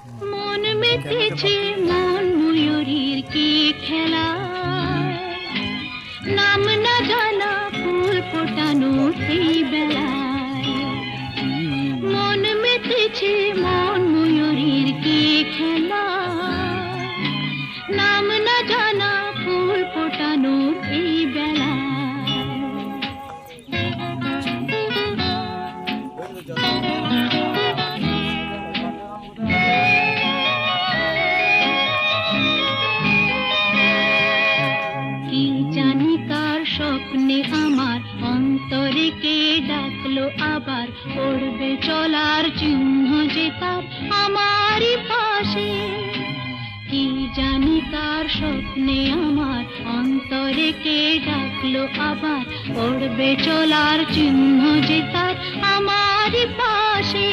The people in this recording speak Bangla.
মন মেতেছে মন ময়ূরীর কি খেলা, নাম না জানা ফুল ফোটানো সেই বেলায়। মন মেতেছে মন ময়ূরীর কি খেলা, নাম না জানা ফুল ফোটানো এই বেলায়। কি জানি কার স্বপ্নে আমার অন্তরে কে ডাকলো আবার, পড়বে চলার চিহ্ন যে তার আমারই পাশে। কি জানি কার স্বপ্নে আমার অন্তরে কে ডাকলো আবার, পড়বে চলার চিহ্ন যে তার আমারই পাশে।